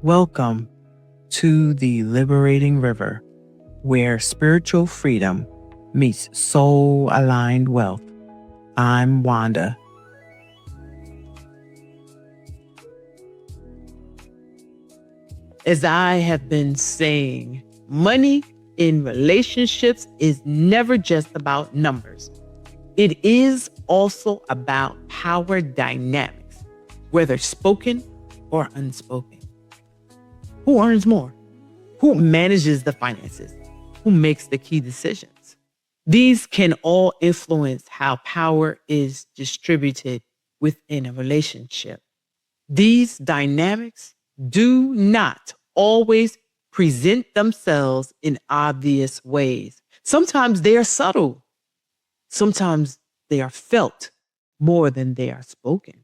Welcome to the liberating river where spiritual freedom meets soul aligned wealth. I'm Wanda. As I have been saying, money in relationships is never just about numbers. It is also about power dynamics, whether spoken or unspoken. Who earns more? Who manages the finances? Who makes the key decisions? These can all influence how power is distributed within a relationship. These dynamics do not always present themselves in obvious ways. Sometimes they are subtle. Sometimes they are felt more than they are spoken.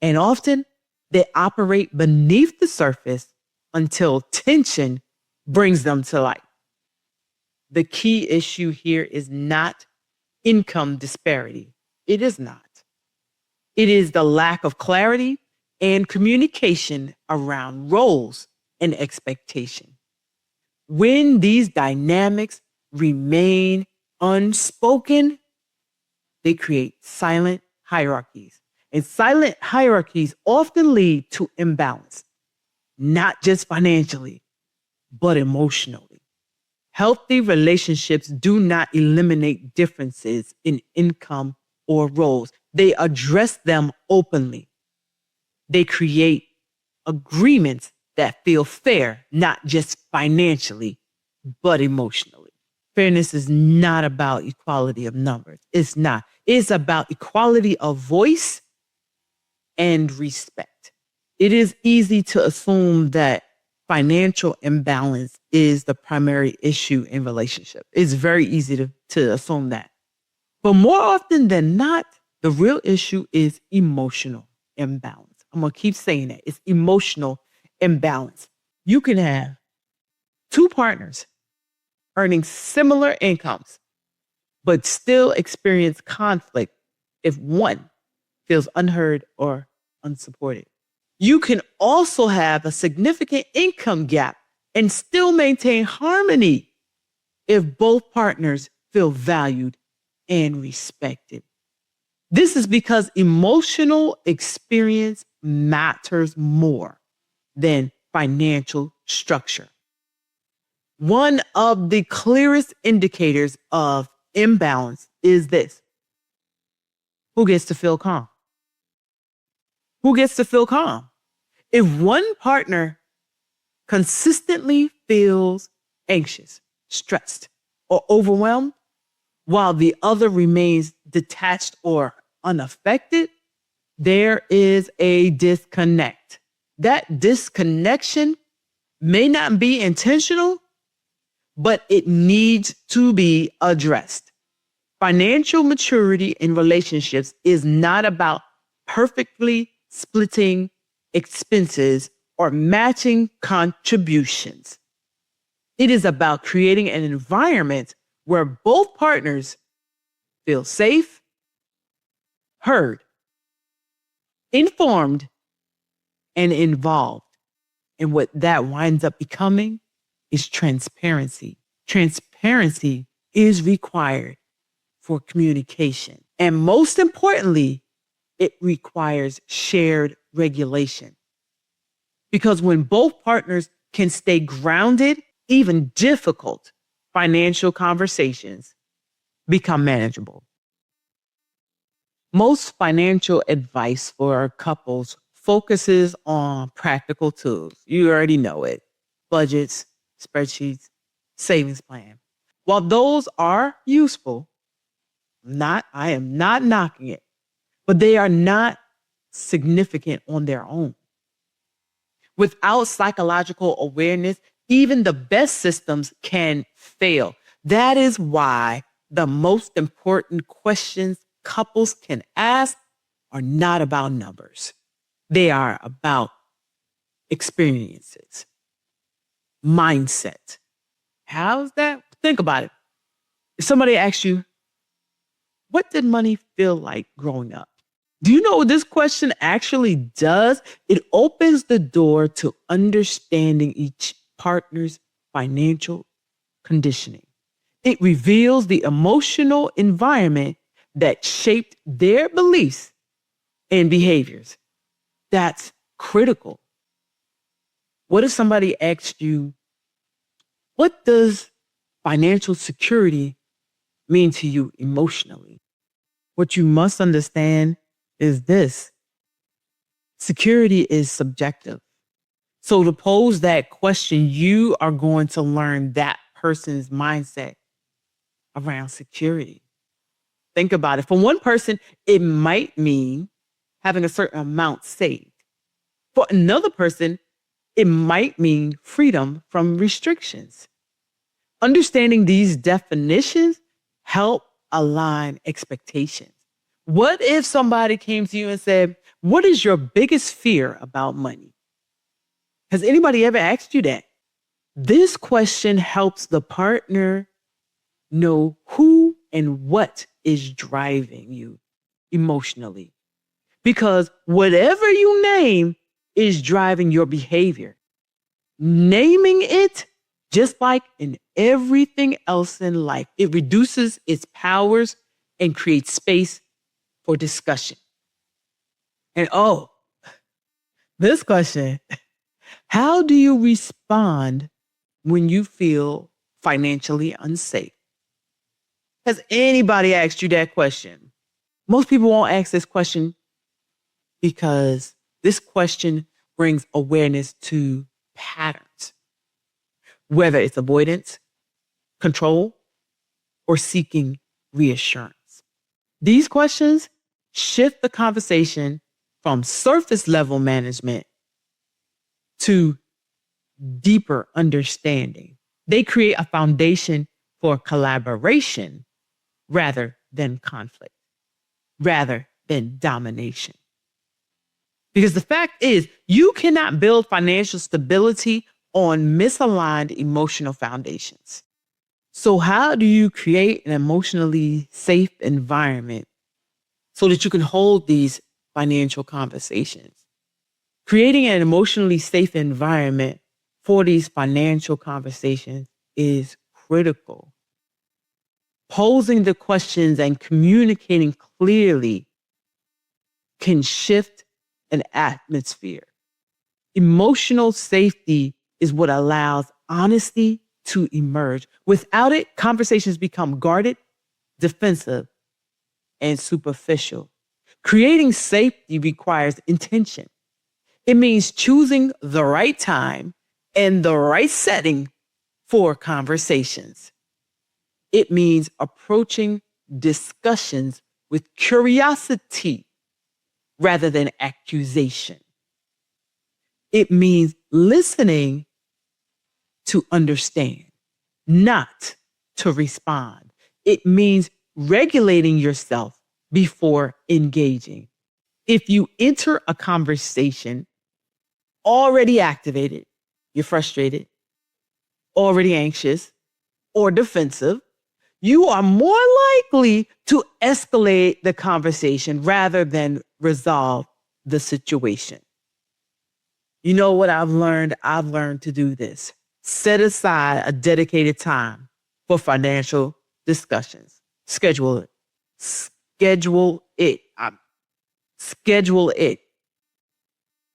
And often they operate beneath the surface until tension brings them to light. The key issue here is not income disparity. It is not. It is the lack of clarity and communication around roles and expectation. When these dynamics remain unspoken, they create silent hierarchies. And silent hierarchies often lead to imbalance, not just financially, but emotionally. Healthy relationships do not eliminate differences in income or roles. They address them openly. They create agreements that feel fair, not just financially, but emotionally. Fairness is not about equality of numbers. It's not. It's about equality of voice and respect. It is easy to assume that financial imbalance is the primary issue in relationship. It's very easy to assume that. But more often than not, the real issue is emotional imbalance. I'm going to keep saying that. It's emotional imbalance. You can have two partners earning similar incomes, but still experience conflict if one feels unheard or unsupported. You can also have a significant income gap and still maintain harmony if both partners feel valued and respected. This is because emotional experience matters more than financial structure. One of the clearest indicators of imbalance is this: who gets to feel calm? Who gets to feel calm? If one partner consistently feels anxious, stressed, or overwhelmed, while the other remains detached or unaffected, there is a disconnect. That disconnection may not be intentional, but it needs to be addressed. Financial maturity in relationships is not about perfectly splitting expenses or matching contributions. It is about creating an environment where both partners feel safe, heard, informed, and involved. And what that winds up becoming is transparency. Transparency is required for communication. And most importantly, it requires shared regulation. Because when both partners can stay grounded, even difficult financial conversations become manageable. Most financial advice for couples focuses on practical tools. You already know it: budgets, spreadsheets, savings plan. While those are useful, I am not knocking it, but they are not significant on their own. Without psychological awareness, even the best systems can fail. That is why the most important questions couples can ask are not about numbers. They are about experiences, mindset. How's that? Think about it. If somebody asks you, what did money feel like growing up? Do you know what this question actually does? It opens the door to understanding each partner's financial conditioning. It reveals the emotional environment that shaped their beliefs and behaviors. That's critical. What if somebody asked you, what does financial security mean to you emotionally? What you must understand is this: security is subjective. So to pose that question, you are going to learn that person's mindset around security. Think about it. For one person, it might mean having a certain amount saved. For another person, it might mean freedom from restrictions. Understanding these definitions help align expectations. What if somebody came to you and said, what is your biggest fear about money? Has anybody ever asked you that? This question helps the partner know who and what is driving you emotionally. Because whatever you name is driving your behavior. Naming it, just like in everything else in life, it reduces its powers and creates space for discussion. And this question: how do you respond when you feel financially unsafe? Has anybody asked you that question? Most people won't ask this question because this question brings awareness to patterns, whether it's avoidance, control, or seeking reassurance. These questions shift the conversation from surface level management to deeper understanding. They create a foundation for collaboration rather than conflict, rather than domination. Because the fact is, you cannot build financial stability on misaligned emotional foundations. So, how do you create an emotionally safe environment so that you can hold these financial conversations? Creating an emotionally safe environment for these financial conversations is critical. Posing the questions and communicating clearly can shift an atmosphere. Emotional safety is what allows honesty to emerge. Without it, conversations become guarded, defensive, and superficial. Creating safety requires intention. It means choosing the right time and the right setting for conversations. It means approaching discussions with curiosity rather than accusation. It means listening to understand, not to respond. It means regulating yourself before engaging. If you enter a conversation already activated, you're frustrated, already anxious, or defensive, you are more likely to escalate the conversation rather than resolve the situation. You know what I've learned? I've learned to do this. Set aside a dedicated time for financial discussions. Schedule it. Schedule it. Schedule it.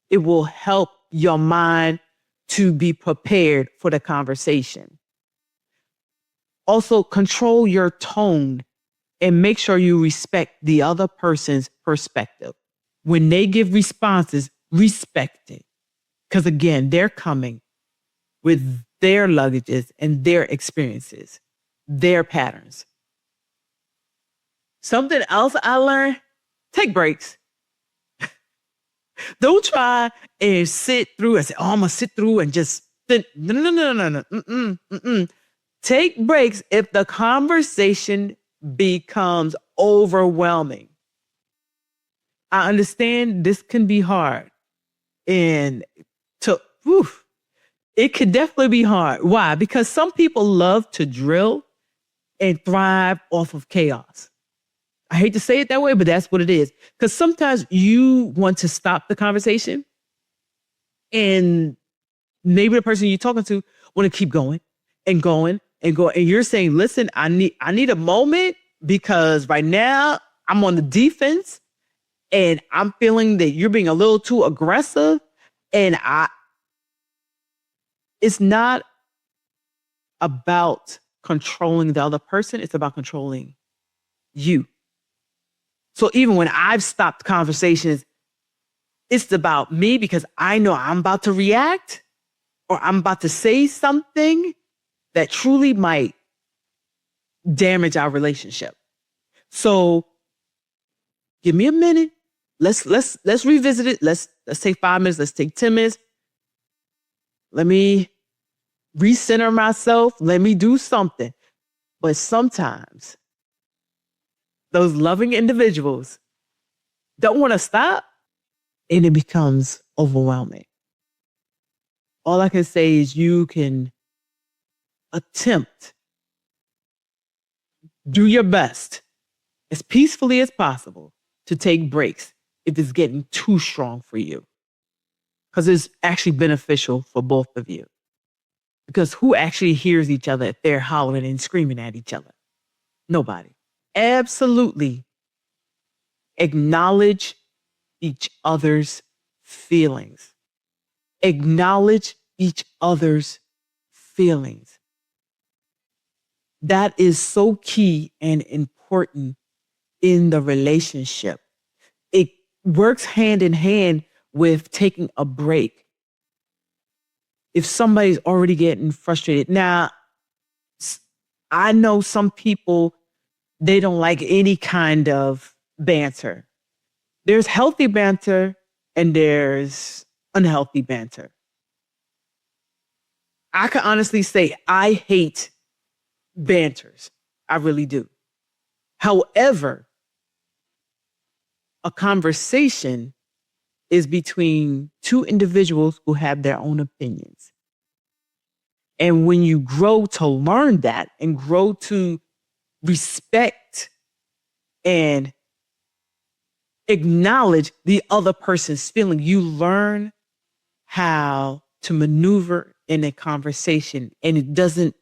It will help your mind to be prepared for the conversation. Also, control your tone and make sure you respect the other person's perspective. When they give responses, respect it. Because again, they're coming with their luggages and their experiences, their patterns. Something else I learned: take breaks. Don't try and sit through and say, I'm going to sit through and just sit. No. Take breaks if the conversation becomes overwhelming. I understand this can be hard. And it could definitely be hard. Why? Because some people love to drill and thrive off of chaos. I hate to say it that way, but that's what it is. Because sometimes you want to stop the conversation and maybe the person you're talking to want to keep going and going and going. And you're saying, listen, I need a moment because right now I'm on the defense and I'm feeling that you're being a little too aggressive. And it's not about controlling the other person, it's about controlling you. So even when I've stopped conversations, it's about me because I know I'm about to react or I'm about to say something that truly might damage our relationship. So give me a minute. Let's revisit it. Let's take 5 minutes. Let's take 10 minutes. Let me recenter myself. Let me do something. But sometimes those loving individuals don't want to stop and it becomes overwhelming. All I can say is you can attempt, do your best as peacefully as possible to take breaks if it's getting too strong for you. Because it's actually beneficial for both of you. Because who actually hears each other if they're hollering and screaming at each other? Nobody. Absolutely acknowledge each other's feelings. Acknowledge each other's feelings. That is so key and important in the relationship. It works hand in hand with taking a break. If somebody's already getting frustrated. Now, I know some people, they don't like any kind of banter. There's healthy banter and there's unhealthy banter. I can honestly say I hate banters. I really do. However, a conversation is between two individuals who have their own opinions. And when you grow to learn that and grow to respect and acknowledge the other person's feeling, you learn how to maneuver in a conversation. And it doesn't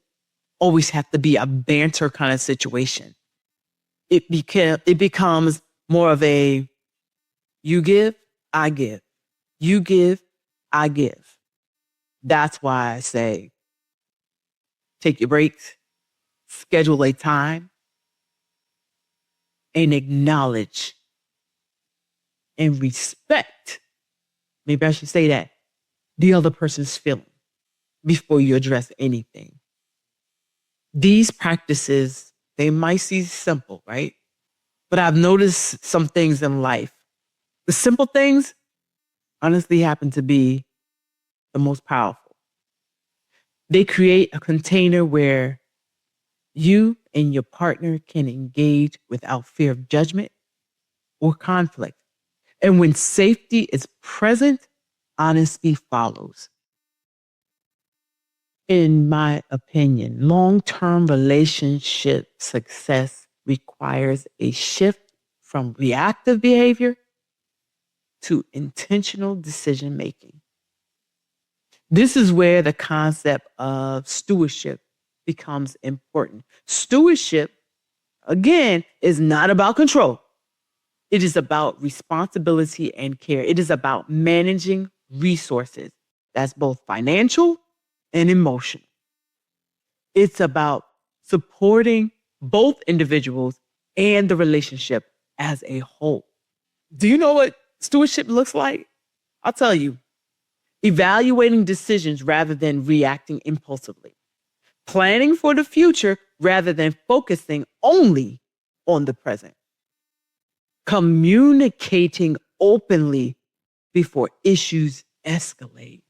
always have to be a banter kind of situation. It becomes more of a you give, I give. You give, I give. That's why I say take your breaks, schedule a time, and acknowledge and respect, maybe I should say that, the other person's feeling before you address anything. These practices, they might seem simple, right? But I've noticed some things in life. The simple things honestly happen to be the most powerful. They create a container where you and your partner can engage without fear of judgment or conflict. And when safety is present, honesty follows. In my opinion, long-term relationship success requires a shift from reactive behavior to intentional decision making. This is where the concept of stewardship becomes important. Stewardship, again, is not about control. It is about responsibility and care. It is about managing resources. That's both financial and emotional. It's about supporting both individuals and the relationship as a whole. Do you know what stewardship looks like? I'll tell you. Evaluating decisions rather than reacting impulsively. Planning for the future rather than focusing only on the present. Communicating openly before issues escalate.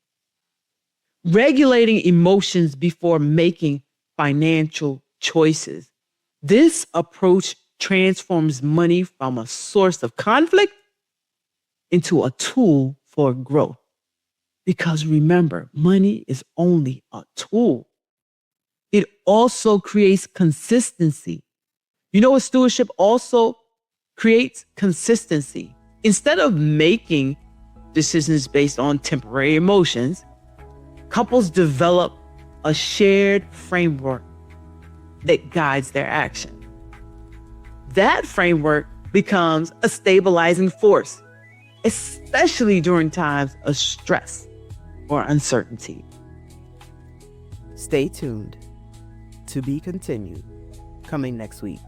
Regulating emotions before making financial choices. This approach transforms money from a source of conflict into a tool for growth. Because remember, money is only a tool. It also creates consistency. You know what stewardship also creates consistency. Instead of making decisions based on temporary emotions, couples develop a shared framework that guides their action. That framework becomes a stabilizing force, especially during times of stress or uncertainty. Stay tuned. To be continued. Coming next week.